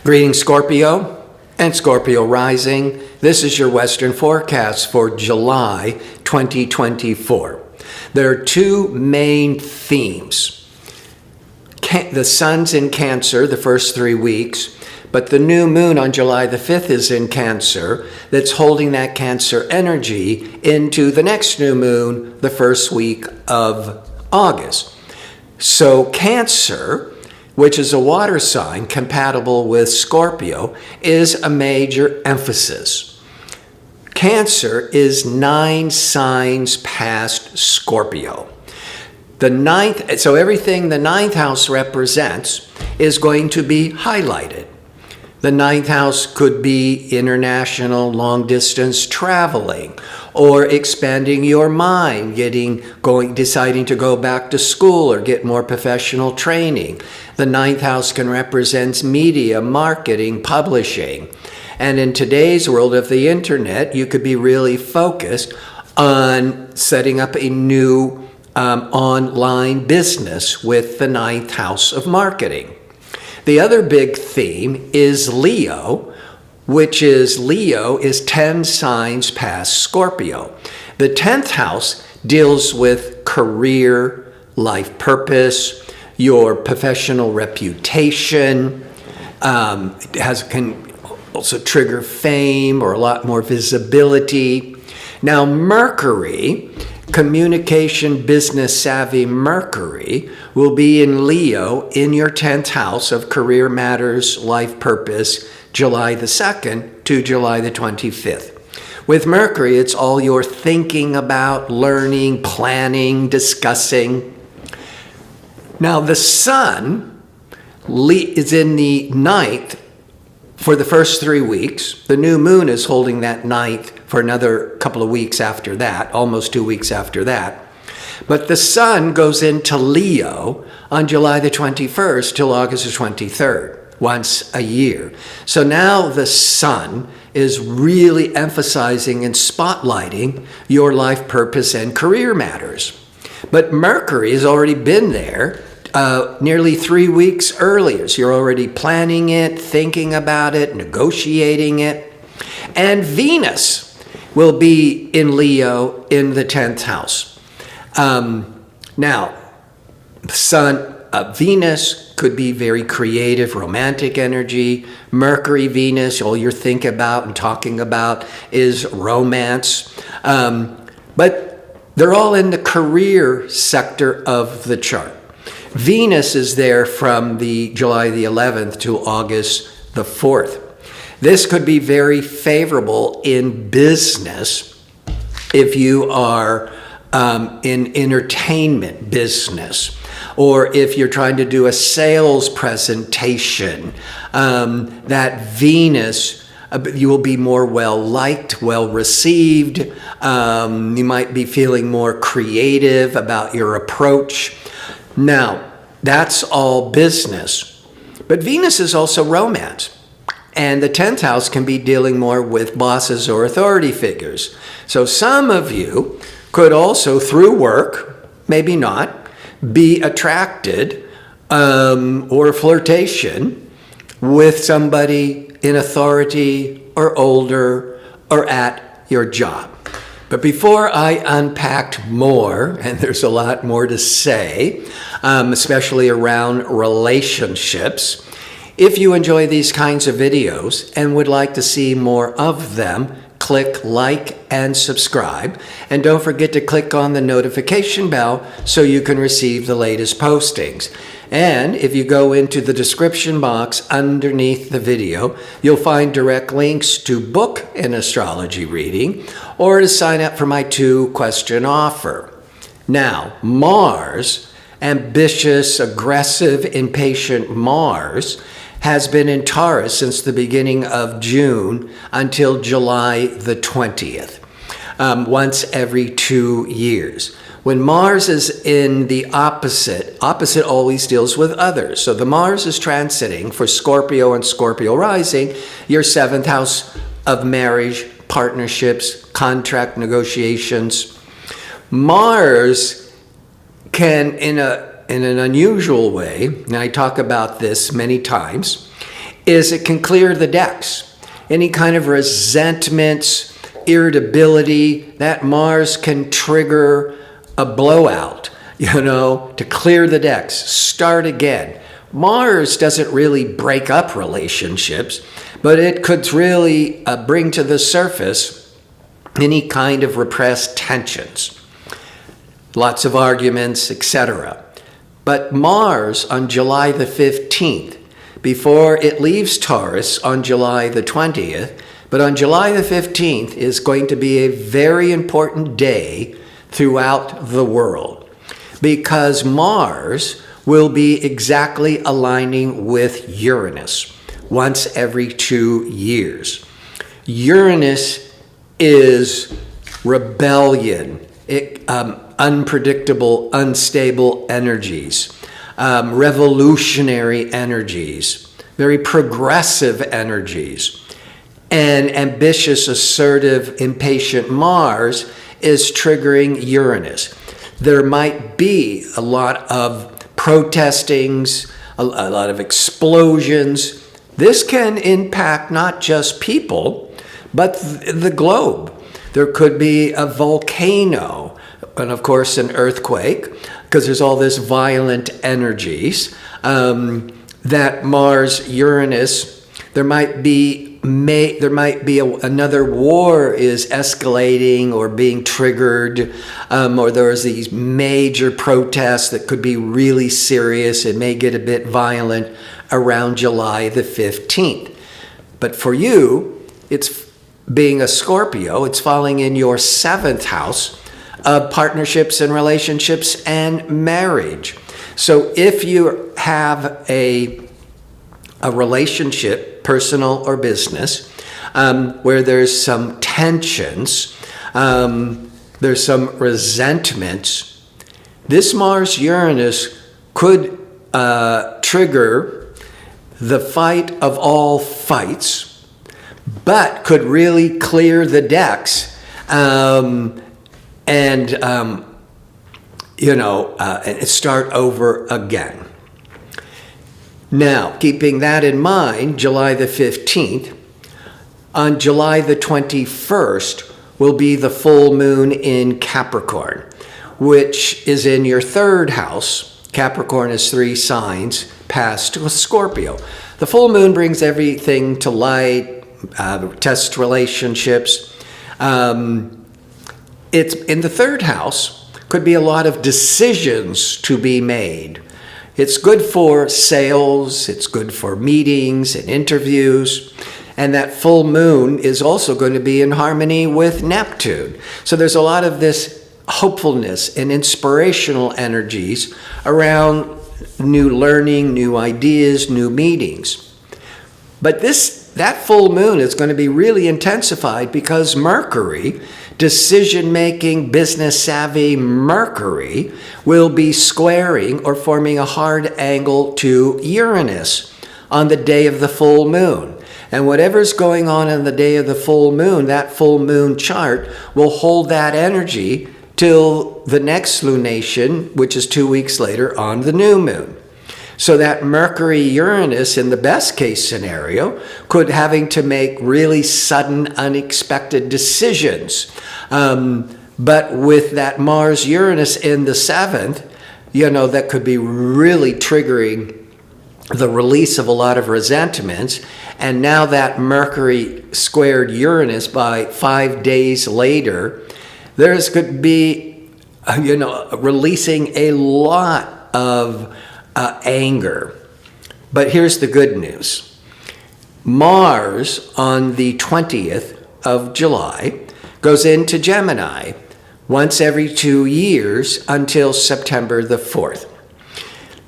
Greetings, Scorpio and Scorpio rising. This is your Western forecast for July 2024. There are two main themes. The sun's in Cancer the first 3 weeks, but the new moon on July the 5th is in Cancer that's holding that Cancer energy into the next new moon the first week of August. So Cancer, which is a water sign compatible with Scorpio, is a major emphasis. Cancer is 9 signs past Scorpio. So everything the ninth house represents is going to be highlighted. The ninth house could be international long distance traveling or expanding your mind, deciding to go back to school or get more professional training. The ninth house can represent media, marketing, publishing. And in today's world of the internet, you could be really focused on setting up a new online business with the ninth house of marketing. The other big theme is Leo, Leo is 10 signs past Scorpio. The 10th house deals with career, life purpose, your professional reputation. It can also trigger fame or a lot more visibility. Now, Mercury, communication, business savvy Mercury, will be in Leo in your 10th house of career matters, life purpose, July the 2nd to July the 25th. With Mercury, it's all you're thinking about, learning, planning, discussing. Now, the Sun is in the 9th for the first 3 weeks. The new moon is holding that 9th for another couple of weeks after that, almost 2 weeks after that. But the Sun goes into Leo on July the 21st till August the 23rd, once a year. So now the Sun is really emphasizing and spotlighting your life purpose and career matters. But Mercury has already been there nearly 3 weeks earlier. So you're already planning it, thinking about it, negotiating it. And Venus will be in Leo in the 10th house. Now, Venus could be very creative, romantic energy. Mercury, Venus, all you're thinking about and talking about is romance. But they're all in the career sector of the chart. Venus is there from the July the 11th to August the 4th. This could be very favorable in business if you are in entertainment business, or if you're trying to do a sales presentation. That Venus, you will be more well-liked, well-received. You might be feeling more creative about your approach. Now, that's all business. But Venus is also romance. And the 10th house can be dealing more with bosses or authority figures. So some of you could also, through work, maybe not, be attracted or flirtation with somebody in authority or older or at your job. But before I unpacked more, and there's a lot more to say, especially around relationships, if you enjoy these kinds of videos and would like to see more of them, click like and subscribe. And don't forget to click on the notification bell so you can receive the latest postings. And if you go into the description box underneath the video, you'll find direct links to book an astrology reading or to sign up for my 2-question offer. Now, Mars, ambitious, aggressive, impatient Mars, has been in Taurus since the beginning of June until July the 20th, once every 2 years. When Mars is in the opposite always deals with others. So the Mars is transiting for Scorpio and Scorpio rising, your 7th house of marriage, partnerships, contract negotiations. Mars can, in an unusual way, and I talk about this many times, is it can clear the decks. Any kind of resentments, irritability, that Mars can trigger a blowout, to clear the decks, start again. Mars doesn't really break up relationships, but it could really bring to the surface any kind of repressed tensions, lots of arguments, etc. But Mars on July the 15th, before it leaves Taurus on July the 20th, but on July the 15th is going to be a very important day throughout the world, because Mars will be exactly aligning with Uranus once every 2 years. Uranus is rebellion, unpredictable, unstable energies, revolutionary energies, very progressive energies. And ambitious, assertive, impatient Mars is triggering Uranus. There might be a lot of protestings, a lot of explosions. This can impact not just people, but the globe. There could be a volcano, and of course an earthquake, because there's all this violent energies. That Mars, Uranus, there might be another war is escalating or being triggered, or there's these major protests that could be really serious and may get a bit violent around July the 15th. But for you, it's being a Scorpio, it's falling in your 7th house of partnerships and relationships and marriage. So if you have a relationship, personal or business, where there's some tensions, there's some resentments, this Mars-Uranus could trigger the fight of all fights, but could really clear the decks and start over again. Now, keeping that in mind, July the 15th, on July the 21st will be the full moon in Capricorn, which is in your 3rd house. Capricorn is 3 signs past Scorpio. The full moon brings everything to light, tests relationships. It's in the 3rd house, could be a lot of decisions to be made. It's good for sales, it's good for meetings and interviews, and that full moon is also going to be in harmony with Neptune. So there's a lot of this hopefulness and inspirational energies around new learning, new ideas, new meetings. But that full moon is going to be really intensified because Mercury, decision-making, business-savvy Mercury, will be squaring or forming a hard angle to Uranus on the day of the full moon. And whatever's going on the day of the full moon, that full moon chart will hold that energy till the next lunation, which is 2 weeks later on the new moon. So that Mercury-Uranus, in the best case scenario, could having to make really sudden, unexpected decisions. But with that Mars-Uranus in the 7th, that could be really triggering the release of a lot of resentments. And now that Mercury squared Uranus by 5 days later, there's could be, releasing a lot of anger. But here's the good news. Mars on the 20th of July goes into Gemini once every 2 years until September the 4th.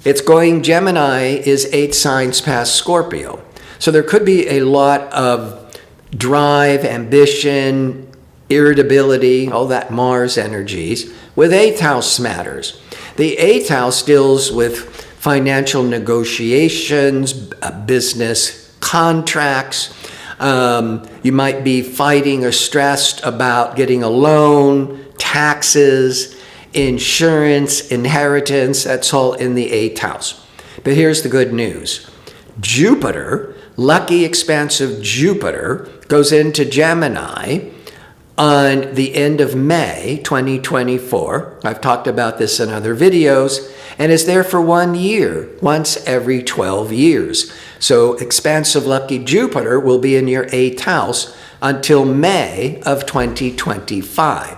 It's going, Gemini is 8 signs past Scorpio. So there could be a lot of drive, ambition, irritability, all that Mars energies with 8th house matters. The 8th house deals with financial negotiations, business contracts. You might be fighting or stressed about getting a loan, taxes, insurance, inheritance. That's all in the 8th house. But here's the good news. Jupiter, lucky expansive Jupiter goes into Gemini on the end of May 2024. I've talked about this in other videos, and is there for 1 year, once every 12 years. So expansive lucky Jupiter will be in your 8th house until May of 2025.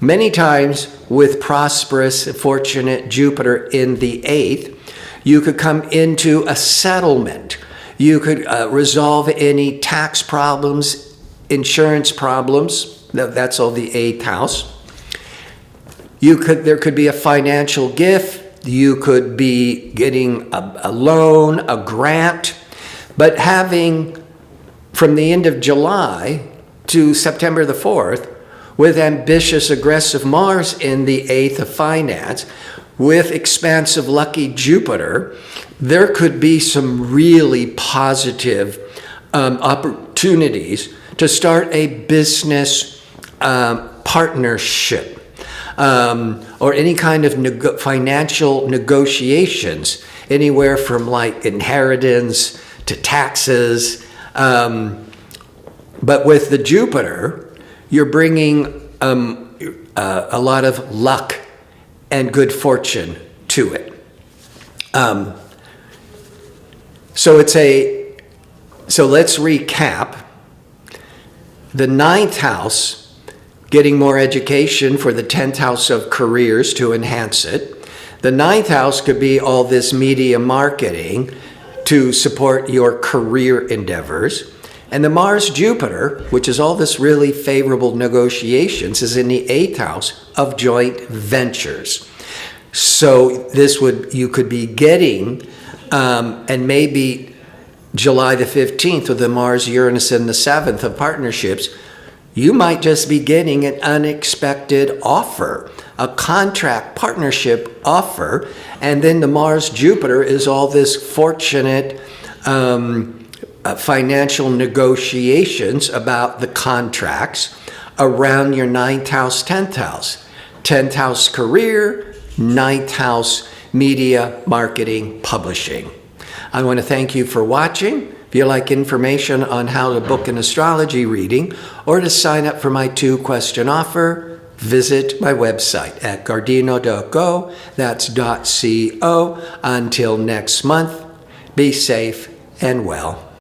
Many times with prosperous, fortunate Jupiter in the 8th, you could come into a settlement. You could resolve any tax problems, insurance problems. That's all the 8th house. There could be a financial gift. You could be getting a loan, a grant. But having from the end of July to September the 4th, with ambitious, aggressive Mars in the 8th of finance, with expansive lucky Jupiter, there could be some really positive opportunities to start a business partnership or any kind of financial negotiations, anywhere from like inheritance to taxes. But with the Jupiter, you're bringing a lot of luck and good fortune to it. So let's recap. The 9th house, getting more education for the 10th house of careers to enhance it. The 9th house could be all this media marketing to support your career endeavors. And the Mars-Jupiter, which is all this really favorable negotiations, is in the 8th house of joint ventures. So you could be getting, and maybe July the 15th with the Mars-Uranus in the 7th of partnerships, you might just be getting an unexpected offer, a contract partnership offer, and then the Mars-Jupiter is all this fortunate financial negotiations about the contracts around your 9th house, 10th house. 10th house career, 9th house media, marketing, publishing. I want to thank you for watching. If you like information on how to book an astrology reading or to sign up for my 2-question offer, visit my website at gardino.co. That's .co. Until next month, be safe and well.